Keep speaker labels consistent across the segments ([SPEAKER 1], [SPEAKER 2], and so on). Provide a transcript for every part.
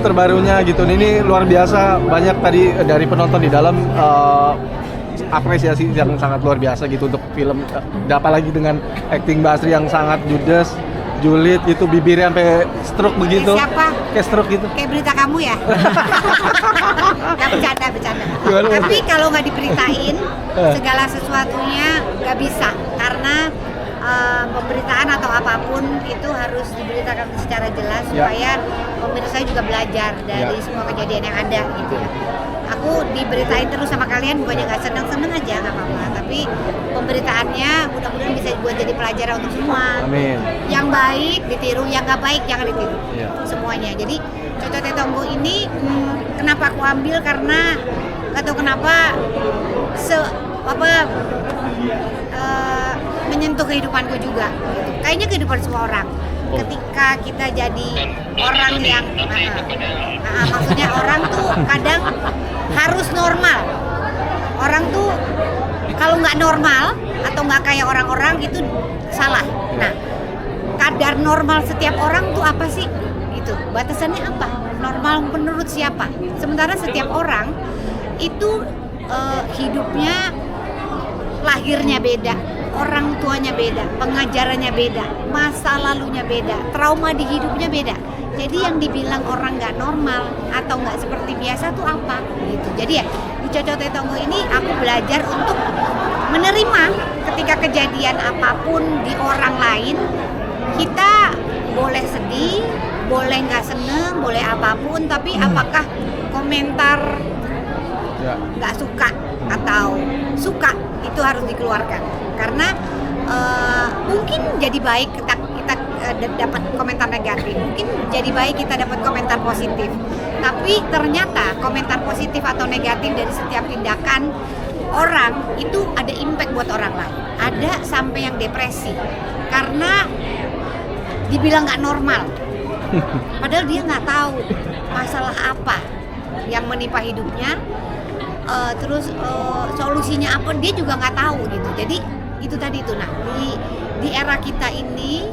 [SPEAKER 1] terbarunya gitu. Ini luar biasa, banyak tadi dari penonton di dalam apresiasi yang sangat luar biasa gitu untuk film. Apalagi dengan acting Basri yang sangat judes, julid itu, bibirnya sampai stroke begitu.
[SPEAKER 2] Siapa?
[SPEAKER 1] Kayak stroke gitu.
[SPEAKER 2] Kayak berita kamu ya? Nggak, bercanda.
[SPEAKER 1] Gimana?
[SPEAKER 2] Tapi kalau nggak diberitain, segala sesuatunya nggak bisa. Karena pemberitaan atau apapun itu harus diberitakan secara jelas supaya pemirsa juga belajar dari semua kejadian yang ada gitu ya. Aku diberitain terus sama kalian, bukannya nggak seneng aja, nggak apa-apa, tapi pemberitaannya mudah-mudahan bisa buat jadi pelajaran untuk semua.
[SPEAKER 1] Amin.
[SPEAKER 2] Yang baik ditiru, yang nggak baik jangan ditiru. Semuanya. Jadi Coco Tetonggo ini kenapa aku ambil, karena nggak tahu kenapa menyentuh kehidupanku juga gitu. Kayaknya kehidupan semua orang. Ketika kita jadi orang yang maksudnya orang tuh kadang harus normal. Orang tuh kalau nggak normal atau nggak kayak orang-orang itu salah. Nah, kadar normal setiap orang tuh apa sih? Gitu. Batasannya apa? Normal menurut siapa? Sementara setiap orang itu hidupnya, lahirnya beda, orang tuanya beda, pengajarannya beda, masa lalunya beda, trauma di hidupnya beda. Jadi yang dibilang orang nggak normal atau nggak seperti biasa tuh apa gitu. Jadi ya di Coco Tetonggo ini aku belajar untuk menerima ketika kejadian apapun di orang lain. Kita boleh sedih, boleh nggak seneng, boleh apapun, tapi apakah komentar nggak suka atau suka itu harus dikeluarkan. Karena mungkin jadi baik kita dapat komentar negatif, mungkin jadi baik kita dapat komentar positif, tapi ternyata komentar positif atau negatif dari setiap tindakan orang itu ada impact buat orang lain. Ada sampai yang depresi karena dibilang nggak normal, padahal dia nggak tahu masalah apa yang menimpa hidupnya. Terus solusinya apa dia juga nggak tahu gitu. Jadi itu tadi itu. Nah di era kita ini,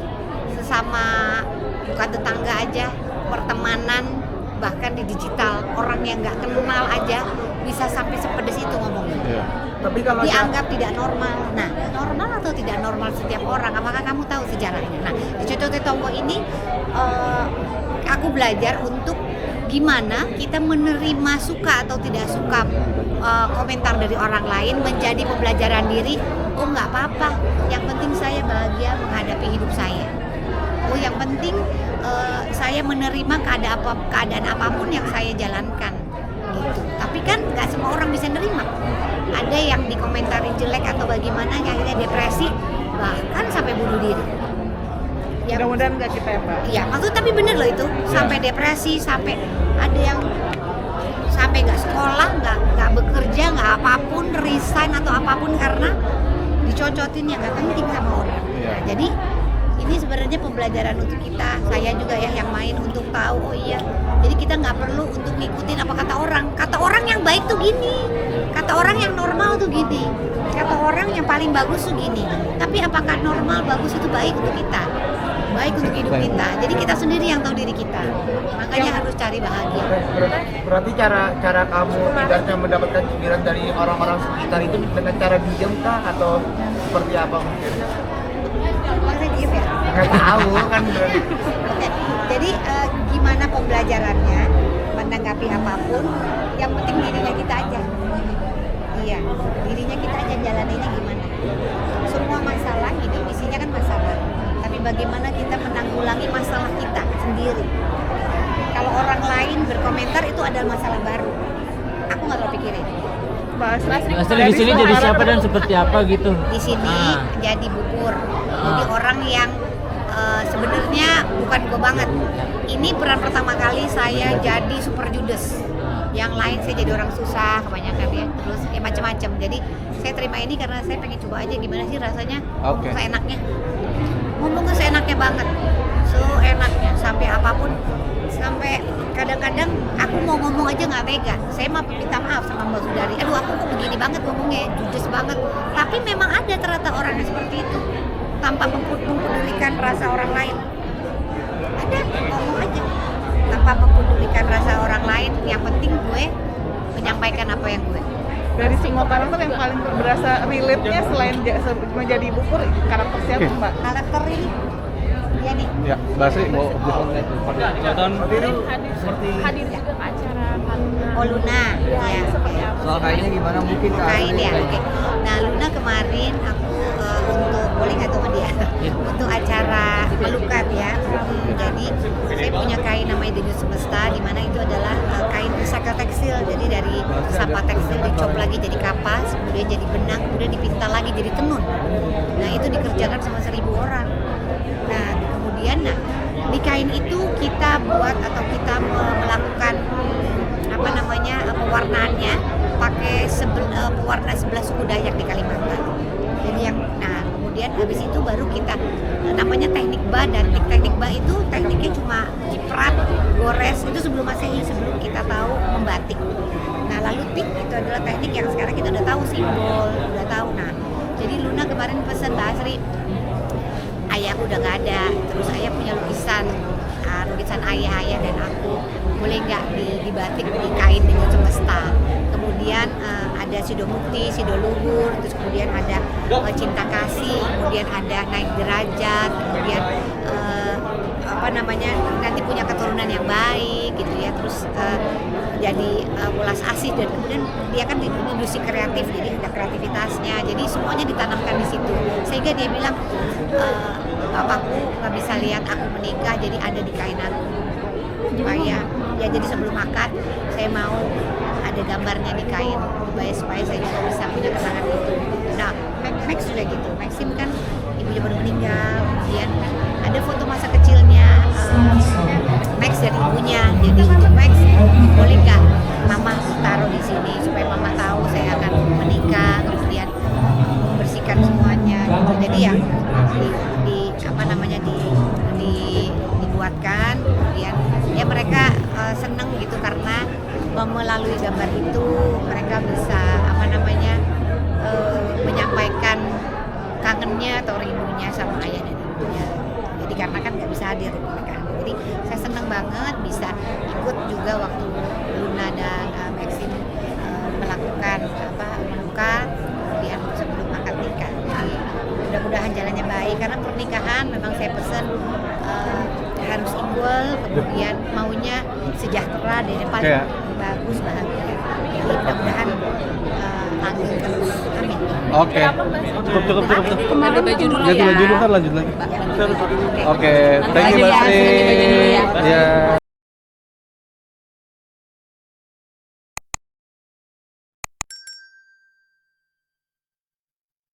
[SPEAKER 2] sesama bukan tetangga aja, pertemanan, bahkan di digital, orang yang nggak kenal aja bisa sampai sepedes itu ngomongnya.
[SPEAKER 1] Tapi kalau
[SPEAKER 2] dianggap tidak normal. Nah, normal atau tidak normal setiap orang, apakah kamu tahu sejarahnya? Nah, di Coco Tetonggo ini aku belajar untuk gimana kita menerima suka atau tidak suka komentar dari orang lain, menjadi pembelajaran diri. Oh nggak apa-apa, yang penting saya bahagia menghadapi hidup saya. Oh yang penting saya menerima keadaan apapun yang saya jalankan gitu. Tapi kan nggak semua orang bisa nerima. Ada yang dikomentarin jelek atau bagaimana, yang akhirnya depresi, bahkan sampai bunuh diri. Ya,
[SPEAKER 3] mudah-mudahan nggak kita ya Mbak.
[SPEAKER 2] Iya, maksud tapi bener loh itu, sampai depresi, sampai ada yang sampai nggak sekolah, nggak bekerja, nggak apapun, resign atau apapun karena dicocotin yang nggak penting sama orang. Nah, jadi ini sebenarnya pembelajaran untuk kita, saya juga ya yang main untuk tahu, oh iya, jadi kita nggak perlu untuk ngikutin apa kata orang. Kata orang yang baik tuh gini, kata orang yang normal tuh gini, kata orang yang paling bagus tuh gini. Tapi apakah normal bagus itu baik untuk kita? Baik untuk hidup kita. Jadi kita sendiri yang tahu diri kita. Makanya harus cari bahagia.
[SPEAKER 3] Berarti cara kamu ibaratnya mendapatkan cibiran dari orang-orang sekitar itu dengan cara diam kah atau seperti apa mungkin?
[SPEAKER 2] Maksudnya diem ya?
[SPEAKER 3] Nggak tahu kan.
[SPEAKER 2] Oke. Jadi gimana pembelajarannya menanggapi apapun, yang penting dirinya kita aja. Iya, dirinya kita aja, jalaninnya gimana. Semua masalah hidup isinya kan masalah. Tapi bagaimana kita menanggulangi masalah kita sendiri. Kalau orang lain berkomentar itu adalah masalah baru. Aku nggak terlalu pikirin.
[SPEAKER 4] Asli di sini jadi siapa dan seperti apa gitu?
[SPEAKER 2] Di sini jadi bukur. Jadi orang yang sebenarnya bukan gue banget. Ini peran pertama kali saya jadi super judes. Yang lain saya jadi orang susah kebanyakan ya. Terus ya macam-macam. Jadi saya terima ini karena saya pengen coba aja gimana sih rasanya seenaknya. Ngomongnya seenaknya banget, seenaknya sampai apapun, sampai kadang-kadang aku mau ngomong aja nggak tega. Saya minta maaf sama Mbak Sudari. Aduh aku kok begini banget ngomongnya, judes banget. Tapi memang ada ternyata orang yang seperti itu, tanpa mempedulikan rasa orang lain. Ada, ngomong aja. Tapi tanpa mempedulikan rasa orang lain. Yang penting gue menyampaikan apa yang gue.
[SPEAKER 5] Dari semua karakter yang paling berasa relate-nya selain menjadi ibu pur, karakter siapa
[SPEAKER 1] Oke.
[SPEAKER 5] Mbak?
[SPEAKER 2] Karakter ini ya nih.
[SPEAKER 1] Ya, Basri mau
[SPEAKER 6] Hadir juga ke acara Luna.
[SPEAKER 2] Oh Luna, ya.
[SPEAKER 3] Soal kainnya gimana mungkin Kak?
[SPEAKER 2] Kain ya, oke. Nah Luna kemarin aku untuk boleh nggak tuh sama dia? Untuk acara melukat ya. Jadi saya punya kain namanya Denyut Semesta, di mana itu adalah kain pusaka tekstil. Jadi dari sampah tekstil dicop lagi jadi kapas, kemudian jadi benang, kemudian dipintal lagi jadi tenun. Nah itu dikerjakan sama 1.000 orang. Nah kemudian di kain itu kita buat atau kita melakukan apa namanya pewarnaannya pakai pewarna 11 suku Dayak di Kalimantan. Jadi yang kemudian habis itu baru kita namanya teknik ba, dan teknik ba itu tekniknya cuma jiprat, gores, itu sebelum Masehi, sebelum kita tahu membatik. Nah lalu tik itu adalah teknik yang sekarang kita udah tahu simbol, udah tahu. Nah jadi Luna kemarin pesan Basri, ayahku udah nggak ada, terus ayah punya lukisan ayah dan aku, boleh nggak dibatik di kain Denyut Semesta. Kemudian ada Sido Mukti, Sido Luhur, terus kemudian ada Cinta Kasih, kemudian ada Naik Derajat, kemudian apa namanya nanti punya keturunan yang baik gitu ya, terus jadi Welas Asih, dan kemudian dia kan di industri kreatif, jadi ada kreativitasnya, jadi semuanya ditanamkan di situ, sehingga dia bilang bapakku nggak bisa lihat aku menikah, jadi ada di kain aku supaya ya, jadi sebelum akad saya mau ada gambarnya di kain supaya saya juga bisa punya kenangan itu. Nah Max juga gitu, Maxim kan ibunya baru meninggal, kemudian ada foto masa kecilnya Max dan ibunya, jadi untuk Max boleh nggak mama taruh di sini supaya mama tahu saya akan menikah, kemudian membersihkan semuanya gitu. Jadi ya di apa namanya dibuatkan, kemudian ya mereka seneng gitu karena melalui gambar itu mereka bisa apa namanya menyampaikan kangennya atau rindunya sama ayah dan ibunya. Jadi karena kan nggak bisa hadir di pernikahan. Jadi saya seneng banget bisa ikut juga waktu Luna dan Maxim melakukan melukat, kemudian sebelum akad nikah. Jadi mudah-mudahan jalannya baik, karena pernikahan memang saya pesan harus equal, kemudian maunya sejahtera dan yang paling bagus bahagia. Jadi mudah-mudahan lanjut terus, amin.
[SPEAKER 1] Oke. Cukup.
[SPEAKER 6] Ganti baju dulu
[SPEAKER 1] Ganti
[SPEAKER 6] ya.
[SPEAKER 1] baju dulu kan lanjut lagi.
[SPEAKER 6] Mbak, ganti baju dulu.
[SPEAKER 1] Oke, thank you
[SPEAKER 6] Makasih ya,
[SPEAKER 1] Basri.
[SPEAKER 6] ganti baju dulu ya.
[SPEAKER 1] Ya.